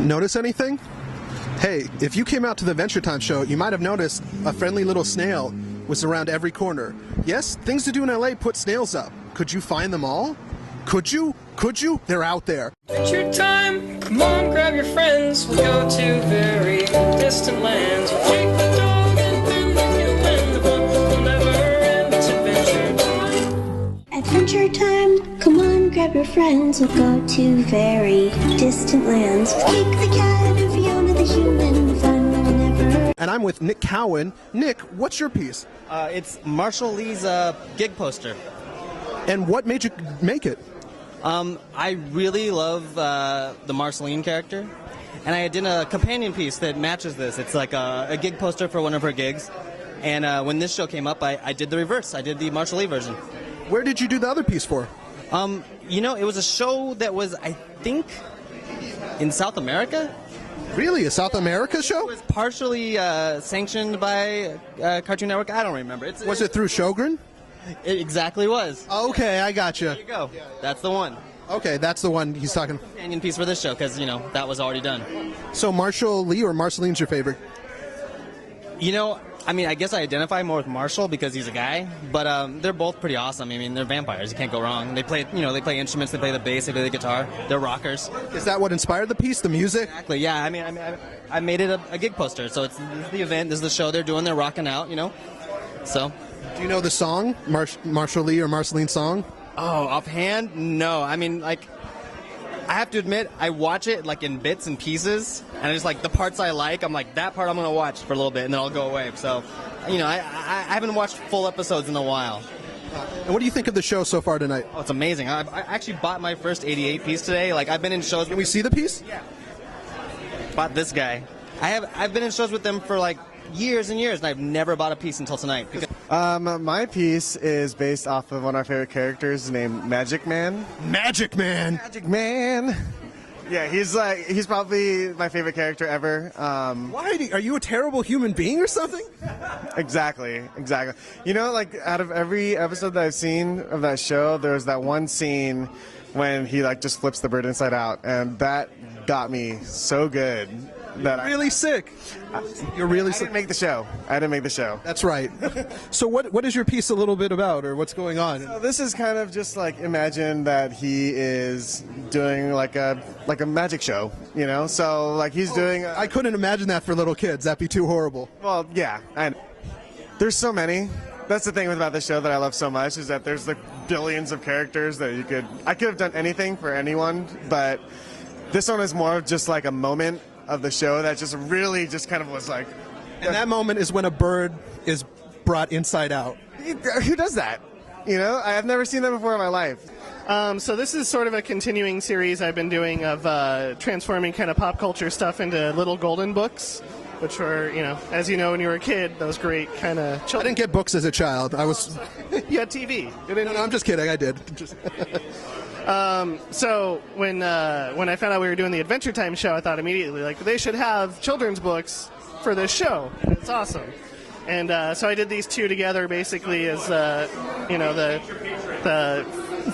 Notice anything? Hey, if you came out to the Adventure Time show, you might have noticed a friendly little snail was around every corner. Yes, Things to Do in LA put snails up. Could you find them all? Could you? Could you? They're out there. Adventure time, come on, grab your friends. We'll go to very distant lands. We'll take the dog and then the human. The fun will never end. It's adventure time. Adventure time, come on, grab your friends. We'll go to very distant lands. We'll take the cat and Fiona the human. The fun will never. And I'm with Nick Cowan. Nick, what's your piece? It's Marshall Lee's gig poster. And what made you make it? I really love the Marceline character, and I did a companion piece that matches this. It's like a gig poster for one of her gigs, and when this show came up, I did the reverse. I did the Marshall Lee version. Where did you do the other piece for? You know, it was a show that was, I think, in South America. Really? A South America show? It was partially sanctioned by Cartoon Network. I don't remember. Was it through Sjogren? It exactly was. Okay, I gotcha. There you go. That's the one. Okay, that's the one he's talking. Companion piece for this show, because, you know, that was already done. So Marshall Lee or Marceline's your favorite? You know, I mean, I guess I identify more with Marshall because he's a guy, but they're both pretty awesome. I mean, they're vampires. You can't go wrong. They play, you know, they play instruments. They play the bass. They play the guitar. They're rockers. Is that what inspired the piece? The music? Exactly. Yeah. I made it a gig poster. So this is the event. This is the show they're doing. They're rocking out. You know. So. Do you know the song, Marshall Lee or Marceline's song? Oh, offhand, no. I mean, like, I have to admit, I watch it like in bits and pieces, and I just like the parts I like. I'm like, that part I'm gonna watch for a little bit, and then I'll go away. So, you know, I haven't watched full episodes in a while. And what do you think of the show so far tonight? Oh, it's amazing. I actually bought my first 88 piece today. Like, I've been in shows. Can we see the piece? Yeah. Bought this guy. I've been in shows with them for like years and years, and I've never bought a piece until tonight. My piece is based off of one of our favorite characters named Magic Man. Magic Man! Magic Man! Yeah, he's probably my favorite character ever. Why? Are you a terrible human being or something? Exactly. You know, like, out of every episode that I've seen of that show, there's that one scene when he, like, just flips the bird inside out, and that got me so good. You're really sick. You're really sick. I didn't make the show. That's right. So what is your piece a little bit about, or what's going on? So this is kind of just like, imagine that he is doing like a magic show, you know? So like he's doing... I couldn't imagine that for little kids. That'd be too horrible. Well, yeah. There's so many. That's the thing about the show that I love so much, is that there's like billions of characters that I could have done anything for anyone, but this one is more of just like a moment of the show that just really just kind of was like... And that moment is when a bird is brought inside out. Who does that? You know, I've never seen that before in my life. So this is sort of a continuing series I've been doing of transforming kind of pop culture stuff into little golden books, which were, you know, as you know when you were a kid, those great kind of children. I didn't get books as a child. I was... You had TV. No, I'm just kidding. I did. So when I found out we were doing the Adventure Time show, I thought immediately, like, they should have children's books for this show. It's awesome. And so I did these two together, basically, as you know, the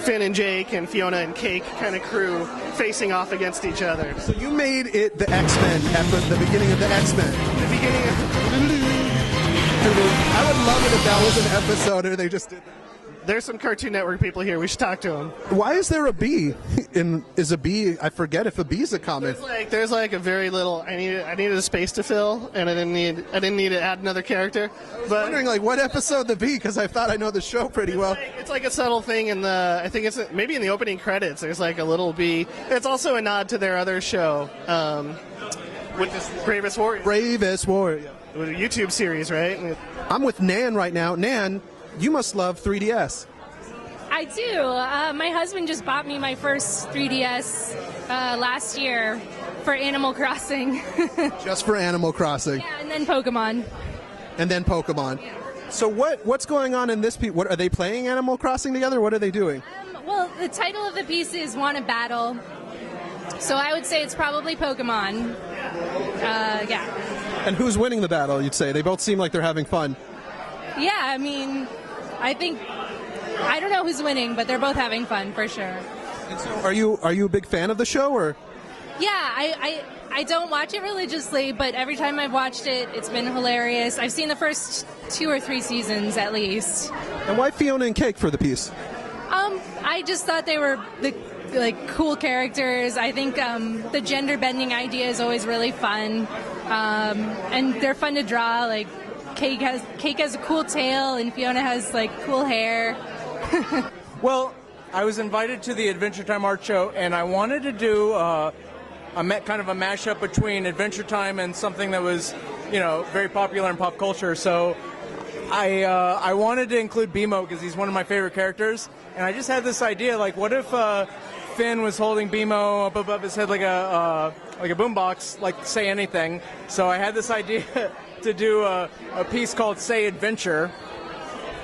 Finn and Jake and Fiona and Cake kind of crew facing off against each other. So you made it the X-Men at the beginning of the X-Men. The beginning of... I would love it if that was an episode or they just did that. There's some Cartoon Network people here. We should talk to them. Why is there a bee? Is a bee? I forget if a bee is a comic. There's like a very little. I needed a space to fill, and I didn't need to add another character. I was wondering like what episode the bee, because I thought I know the show pretty well. It's like a subtle thing in the. I think it's maybe in the opening credits. There's like a little bee. It's also a nod to their other show, which is Bravest Warrior. Bravest Warrior. It was a YouTube series, right? I'm with Nan right now. Nan, you must love 3DS. I do. My husband just bought me my first 3DS last year for Animal Crossing. Just for Animal Crossing. Yeah, and then Pokemon. Yeah. So what's going on in this piece? What are they playing Animal Crossing together? What are they doing? Well, the title of the piece is Want a Battle. So I would say it's probably Pokemon. Yeah. And who's winning the battle, you'd say? They both seem like they're having fun. Yeah, I mean, I don't know who's winning, but they're both having fun for sure. And so are you a big fan of the show, or? Yeah, I don't watch it religiously, but every time I've watched it, it's been hilarious. I've seen the first 2 or 3 seasons at least. And why Fiona and Cake for the piece? I just thought they were cool characters. I think the gender bending idea is always really fun, and they're fun to draw. Like Cake has a cool tail, and Fiona has cool hair. Well, I was invited to the Adventure Time art show, and I wanted to do kind of a mashup between Adventure Time and something that was, very popular in pop culture. So I wanted to include BMO because he's one of my favorite characters, and I just had this idea, what if Finn was holding BMO up above his head like a boombox, like Say Anything. So I had this idea to do a piece called Say Adventure,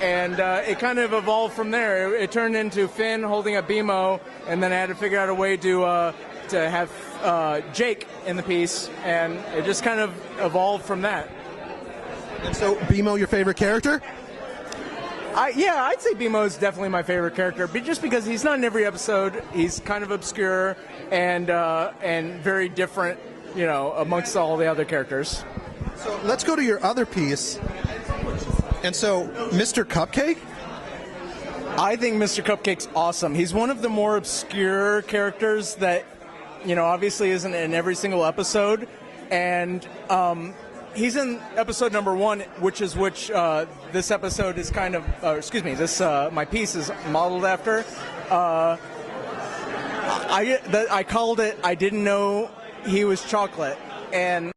and it kind of evolved from there. It turned into Finn holding a BMO, and then I had to figure out a way to have Jake in the piece, and it just kind of evolved from that. And so, BMO, your favorite character? I'd say BMO is definitely my favorite character, but just because he's not in every episode. He's kind of obscure and very different, amongst all the other characters. So let's go to your other piece. And so, Mr. Cupcake? I think Mr. Cupcake's awesome. He's one of the more obscure characters that, obviously isn't in every single episode. And he's in episode number 1, which this episode is kind of, my piece is modeled after. I called it, I didn't know he was chocolate. And